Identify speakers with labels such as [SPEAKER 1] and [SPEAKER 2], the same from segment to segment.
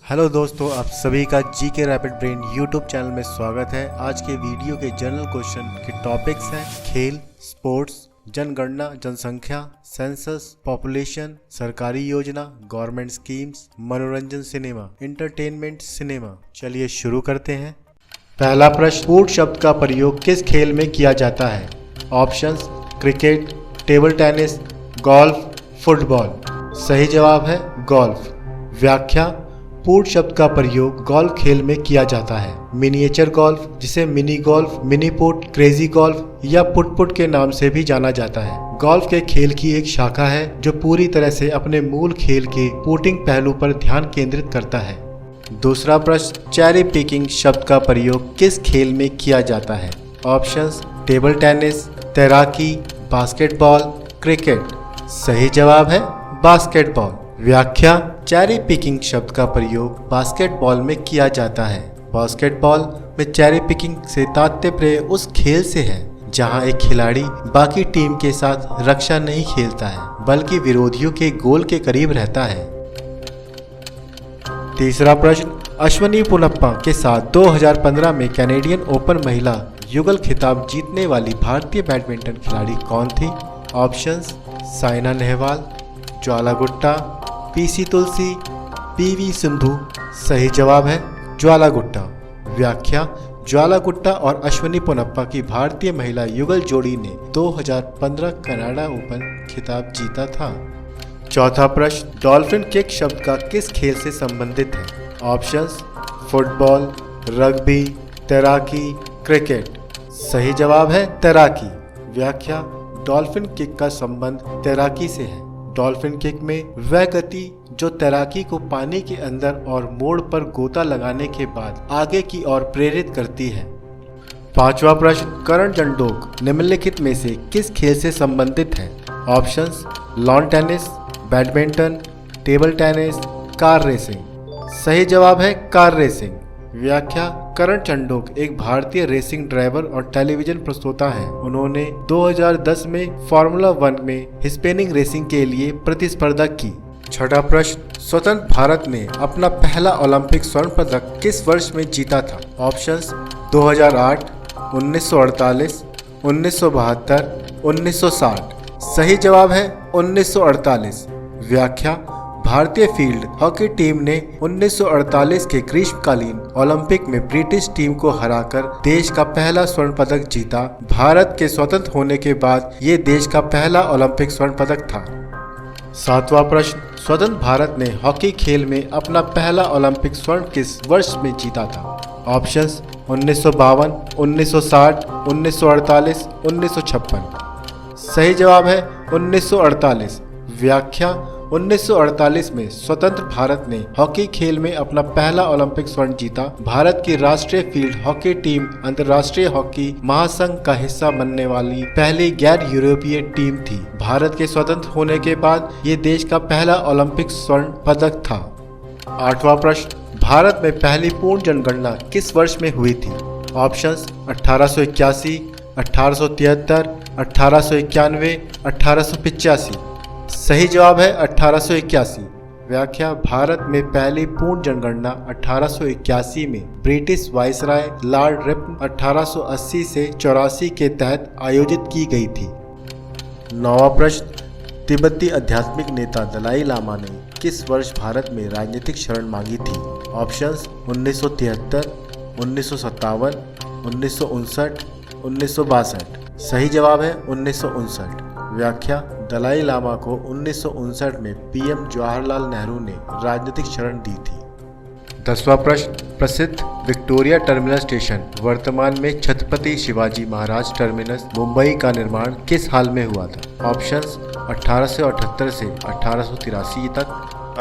[SPEAKER 1] Hello दोस्तों, आप सभी का जी के रैपिड ब्रेन यूट्यूब चैनल में स्वागत है। आज के वीडियो के जनरल क्वेश्चन के टॉपिक्स हैं खेल, स्पोर्ट्स, जनगणना, जनसंख्या, सेंसस, पॉपुलेशन, सरकारी योजना, गवर्नमेंट स्कीम्स, मनोरंजन सिनेमा, एंटरटेनमेंट सिनेमा। चलिए शुरू करते हैं। पहला प्रश्न, ऊट शब्द का प्रयोग किस खेल में किया जाता है? Options: cricket, table tennis, golf, football. सही जवाब है गोल्फ। व्याख्या: पूट शब्द का प्रयोग गोल्फ खेल में किया जाता है। मिनिएचर गोल्फ, जिसे mini golf, mini put, crazy golf या पुट पुट के नाम से भी जाना जाता है, गोल्फ के खेल की एक शाखा है जो पूरी तरह से अपने मूल खेल के पुटिंग पहलू पर ध्यान केंद्रित करता है। दूसरा प्रश्न, चेरी पिकिंग शब्द का प्रयोग किस खेल में किया जाता है? ऑप्शंस: टेबल टेनिस, तैराकी, बास्केटबॉल, क्रिकेट। सही जवाब है बास्केटबॉल। व्याख्या: चेरी पिकिंग शब्द का प्रयोग बास्केटबॉल में किया जाता है। बास्केटबॉल में चेरी पिकिंग से तात्पर्य उस खेल से है जहां एक खिलाड़ी बाकी टीम के साथ रक्षा नहीं खेलता है बल्कि विरोधियों के गोल के करीब रहता है। तीसरा प्रश्न, अश्विनी पोनप्पा के साथ 2015 में कैनेडियन ओपन महिला युगल खिताब जीतने वाली भारतीय बैडमिंटन खिलाड़ी कौन थी? ऑप्शंस: साइना नेहवाल, ज्वाला गुट्टा, पीसी तुलसी, पीवी सिंधु। सही जवाब है ज्वाला गुट्टा। व्याख्या: ज्वाला गुट्टा और अश्विनी पोनप्पा की भारतीय महिला युगल जोड़ी ने 2015 कनाडा ओपन खिताब जीता था। चौथा प्रश्न, डॉल्फिन किक शब्द का किस खेल से संबंधित है? ऑप्शंस: फुटबॉल, रग्बी, तैराकी, क्रिकेट। सही जवाब है तैराकी। व्याख्या: डॉल्फिन किक का संबंध तैराकी से है। डॉल्फिन किक में वह गति जो तैराकी को पानी के अंदर और मोड़ पर गोता लगाने के बाद आगे की ओर प्रेरित करती है। पांचवा प्रश्न, करण जंडोक निम्नलिखित में से किस खेल से संबंधित है? Options: lawn tennis, badminton, table tennis, car racing. सही जवाब है कार रेसिंग। व्याख्या: करण चंडोक एक भारतीय रेसिंग ड्राइवर और टेलीविजन प्रस्तोता हैं। उन्होंने 2010 में फार्मूला 1 में हिस्पैनिक रेसिंग के लिए प्रतिस्पर्धा की। छठा प्रश्न, स्वतंत्र भारत ने अपना पहला ओलंपिक स्वर्ण पदक किस वर्ष में जीता था? ऑप्शंस: 2008, 1948, 1972, 1960। सही जवाब है 1948। व्याख्या: भारतीय फील्ड हॉकी टीम ने 1948 के ग्रीष्मकालीन ओलंपिक में ब्रिटिश टीम को हराकर देश का पहला स्वर्ण पदक जीता। भारत के स्वतंत्र होने के बाद ये देश का पहला ओलंपिक स्वर्ण पदक था। सातवां प्रश्न, स्वतंत्र भारत ने हॉकी खेल में अपना पहला ओलंपिक स्वर्ण किस वर्ष में जीता था? ऑप्शंस: 1952, 1960, 1948, 1956। सही जवाब है 1948। व्याख्या: 1948 में स्वतंत्र भारत ने हॉकी खेल में अपना पहला ओलंपिक स्वर्ण जीता। भारत की राष्ट्रीय फील्ड हॉकी टीम अंतर्राष्ट्रीय हॉकी महासंघ का हिस्सा बनने वाली पहली गैर यूरोपीय टीम थी। भारत के स्वतंत्र होने के बाद ये देश का पहला ओलंपिक स्वर्ण पदक था। आठवां प्रश्न, भारत में पहली पूर्ण जनगणना किस वर्ष में हुई थी? ऑप्शंस: 1881, 1873, 1891, 1885। सही जवाब है 1881। व्याख्या: भारत में पहली पूर्ण जनगणना 1881 में ब्रिटिश वायसराय लॉर्ड रिपन 1880 से 84 के तहत आयोजित की गई थी। नौवां प्रश्न, तिब्बती आध्यात्मिक नेता दलाई लामा ने किस वर्ष भारत में राजनीतिक शरण मांगी थी? ऑप्शंस: 1973, 1957, 1959, 1962। सही जवाब है 1959। व्याख्या: दलाई लामा को 1959 में पीएम जवाहरलाल नेहरू ने राजनीतिक शरण दी थी। 10वां प्रश्न, प्रसिद्ध विक्टोरिया टर्मिनस स्टेशन वर्तमान में छत्रपति शिवाजी महाराज टर्मिनस मुंबई का निर्माण किस साल में हुआ था? ऑप्शंस: 1878 से 1883 तक,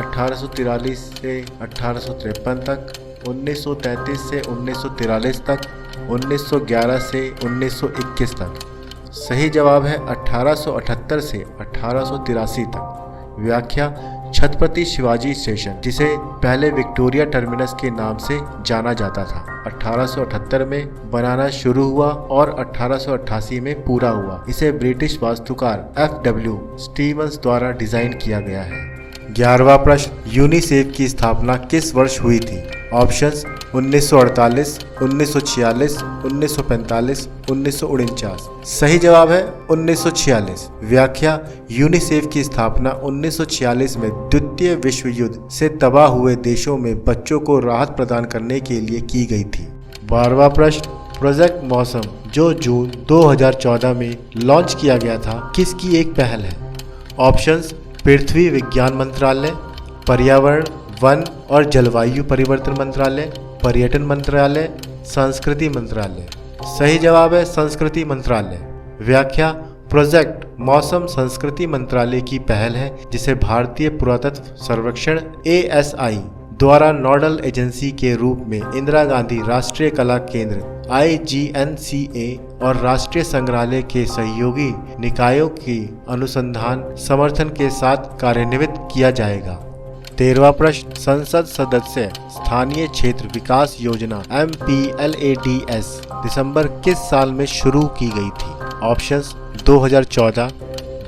[SPEAKER 1] 1843 से 1853 तक, 1933 से 1943 तक, 1911 से 1921 तक। सही जवाब है 1878 से 1883 तक। व्याख्या: छत्रपति शिवाजी स्टेशन, जिसे पहले विक्टोरिया टर्मिनस के नाम से जाना जाता था, 1878 में बनाना शुरू हुआ और 1888 में पूरा हुआ। इसे ब्रिटिश वास्तुकार FW स्टीवंस द्वारा डिजाइन किया गया है। 11वां प्रश्न, यूनिसेफ की स्थापना किस वर्ष हुई थी? ऑप्शंस 1948, 1946, 1945, 1949। सही जवाब है 1946। व्याख्या, यूनिसेफ की स्थापना 1946 में द्वितीय विश्व युद्ध से तबाह हुए देशों में बच्चों को राहत प्रदान करने के लिए की गई थी। 12वां प्रश्न, प्रोजेक्ट मौसम जो जून 2014 में लॉन्च किया गया था, किसकी एक पहल है? ऑप्शंस पृथ्वी विज्ञान मंत्रालय, पर्यावरण, वन और जलवायु परिवर्तन मंत्रालय, पर्यटन मंत्रालय, संस्कृति मंत्रालय। सही जवाब है संस्कृति मंत्रालय। व्याख्या, प्रोजेक्ट मौसम संस्कृति मंत्रालय की पहल है जिसे भारतीय पुरातत्व सर्वेक्षण ASI द्वारा नोडल एजेंसी के रूप में इंदिरा गांधी राष्ट्रीय कला केंद्र IGNCA और राष्ट्रीय संग्रहालय के सहयोगी निकायों के अनुसंधान समर्थन के साथ कार्यान्वित किया जाएगा। 13वां प्रश्न, संसद सदस्य स्थानीय क्षेत्र विकास योजना MPLADS दिसंबर किस साल में शुरू की गई थी? ऑप्शंस 2014,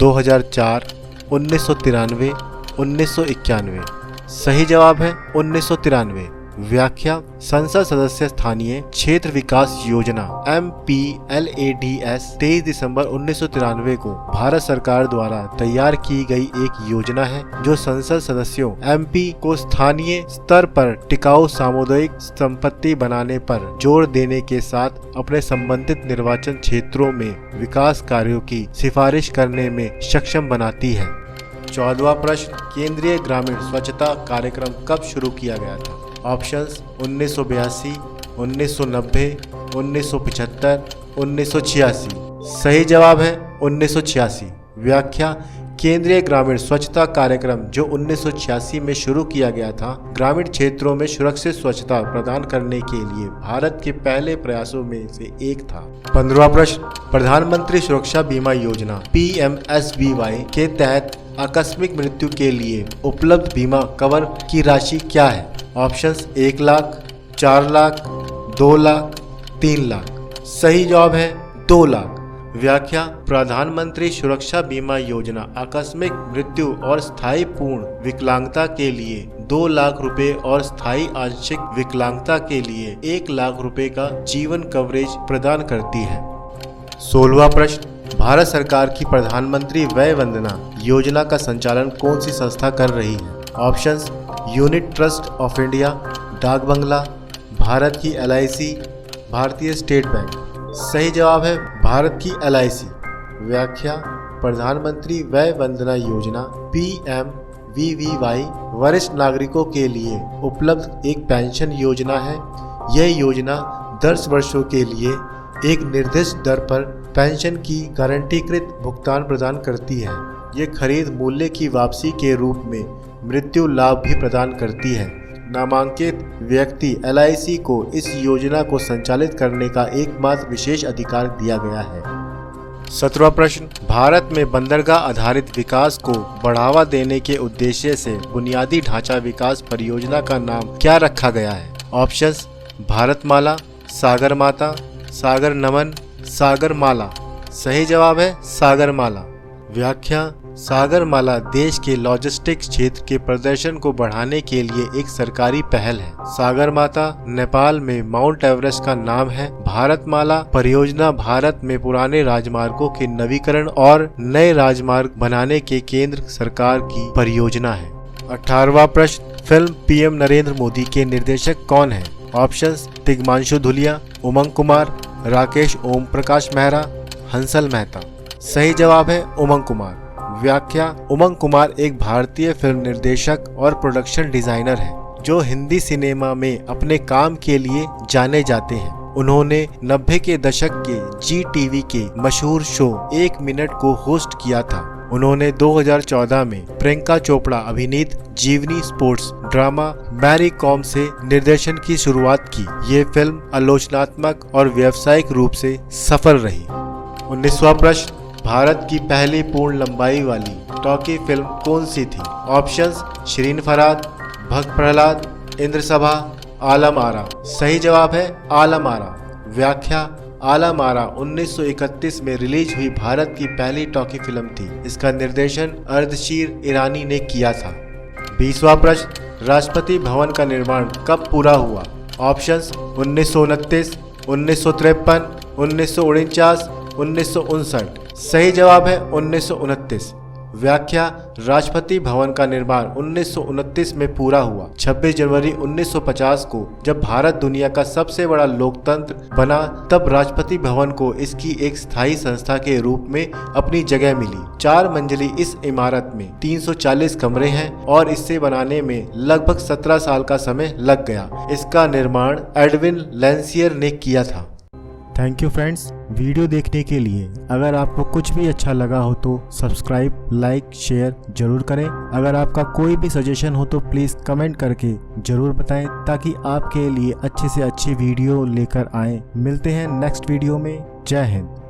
[SPEAKER 1] 2004, 1993, 1991। सही जवाब है 1993। व्याख्या, संसद सदस्य स्थानीय क्षेत्र विकास योजना MPLADS 23 दिसंबर 1993 को भारत सरकार द्वारा तैयार की गई एक योजना है जो संसद सदस्यों MP को स्थानीय स्तर पर टिकाऊ सामुदायिक संपत्ति बनाने पर जोर देने के साथ अपने संबंधित निर्वाचन क्षेत्रों में विकास कार्यों की सिफारिश करने में सक्षम बनाती है। 14वां प्रश्न, केंद्रीय ग्रामीण स्वच्छता कार्यक्रम कब शुरू किया गया था? ऑप्शंस 1982, 1990, 1975, 1986। सही जवाब है 1986। व्याख्या, केंद्रीय ग्रामीण स्वच्छता कार्यक्रम जो 1986 में शुरू किया गया था, ग्रामीण क्षेत्रों में सुरक्षित स्वच्छता प्रदान करने के लिए भारत के पहले प्रयासों में से एक था। 15वां प्रश्न, प्रधानमंत्री सुरक्षा बीमा योजना PMSBY के तहत आकस्मिक मृत्यु के लिए उपलब्ध बीमा कवर की राशि क्या है? ऑप्शंस 1 लाख, 4 लाख, 2 लाख, 3 लाख। सही जवाब है 2 लाख। व्याख्या, प्रधानमंत्री सुरक्षा बीमा योजना आकस्मिक मृत्यु और स्थायी पूर्ण विकलांगता के लिए 2 लाख रुपए और स्थायी आंशिक विकलांगता के लिए 1 लाख रुपए का जीवन कवरेज प्रदान करती है। 16वां प्रश्न, भारत सरकार की प्रधानमंत्री वय वंदना योजना का संचालन कौन सी संस्था कर रही है? Options unit trust of India, डाक बंगला, भारत की LIC, भारतीय स्टेट बैंक। सही जवाब है भारत की LIC। व्याख्या, प्रधानमंत्री वय वंदना योजना PMVVY वरिष्ठ नागरिकों के लिए उपलब्ध एक पेंशन योजना है। यह योजना 10 वर्षों के लिए एक निर्दिष्ट दर पर पेंशन की गारंटीकृत भुगतान प्रदान करती है। ये खरीद मूल्य की वापसी के रूप में मृत्यु लाभ भी प्रदान करती है। नामांकित व्यक्ति LIC को इस योजना को संचालित करने का एकमात्र विशेष अधिकार दिया गया है। 17वां प्रश्न, भारत में बंदरगाह आधारित विकास को बढ़ावा देने के उद्देश्य से बुनियादी ढांचा विकास परियोजना का नाम क्या रखा गया है? ऑप्शंस भारतमाला, सागरमाता, सागर नमन, सागरमाला। सही जवाब है सागरमाला। व्याख्या, सागरमाला देश के लॉजिस्टिक्स क्षेत्र के प्रदर्शन को बढ़ाने के लिए एक सरकारी पहल है। सागरमाता नेपाल में माउंट एवरेस्ट का नाम है। भारतमाला परियोजना भारत में पुराने राजमार्गों के नवीकरण और नए राजमार्ग बनाने के केंद्र सरकार की परियोजना है। 18वां प्रश्न, फिल्म PM नरेंद्र मोदी के निर्देशक कौन है? ऑप्शंस तिग्मांशु धुलिया, उमंग कुमार, राकेश ओम प्रकाश मेहरा, हंसल मेहता। सही जवाब है उमंग कुमार। व्याख्या, उमंग कुमार एक भारतीय फिल्म निर्देशक और प्रोडक्शन डिजाइनर हैं जो हिंदी सिनेमा में अपने काम के लिए जाने जाते हैं। उन्होंने 90 के दशक के GTV के मशहूर शो 1 मिनट को होस्ट किया था। उन्होंने 2014 में प्रियंका चोपड़ा अभिनीत जीवनी स्पोर्ट्स ड्रामा मैरी कॉम से निर्देशन की शुरुआत की। ये फिल्म आलोचनात्मक और व्यावसायिक रूप से सफल रही। 19वां प्रश्न, भारत की पहली पूर्ण लंबाई वाली टॉकी फिल्म कौन सी थी? ऑप्शंस शिरीन फरहाद, भक्त प्रहलाद, इंद्रसभा, आलम आरा। सही जवाब है आलम आरा। व्याख्या, आलम आरा 1931 में रिलीज हुई भारत की पहली टॉकी फिल्म थी। इसका निर्देशन अर्दशीर ईरानी ने किया था। 20वां प्रश्न, राष्ट्रपति भवन का निर्माण कब पूरा हुआ? ऑप्शंस 1929, 1953, 1949, 1959। सही जवाब है 1929। व्याख्या, राष्ट्रपति भवन का निर्माण 1929 में पूरा हुआ। 26 जनवरी 1950 को जब भारत दुनिया का सबसे बड़ा लोकतंत्र बना, तब राष्ट्रपति भवन को इसकी एक स्थायी संस्था के रूप में अपनी जगह मिली। 4 मंजिली इस इमारत में 340 कमरे हैं और इसे बनाने में लगभग 17 साल का समय लग गया। इसका निर्माण एडविन लैंसियर ने किया था। थैंक यू फ्रेंड्स, वीडियो देखने के लिए। अगर आपको कुछ भी अच्छा लगा हो तो सब्सक्राइब, लाइक, शेयर जरूर करें। अगर आपका कोई भी सजेशन हो तो प्लीज़ कमेंट करके जरूर बताएं, ताकि आपके लिए अच्छे से अच्छी वीडियो लेकर आएं। मिलते हैं नेक्स्ट वीडियो में। जय हिंद।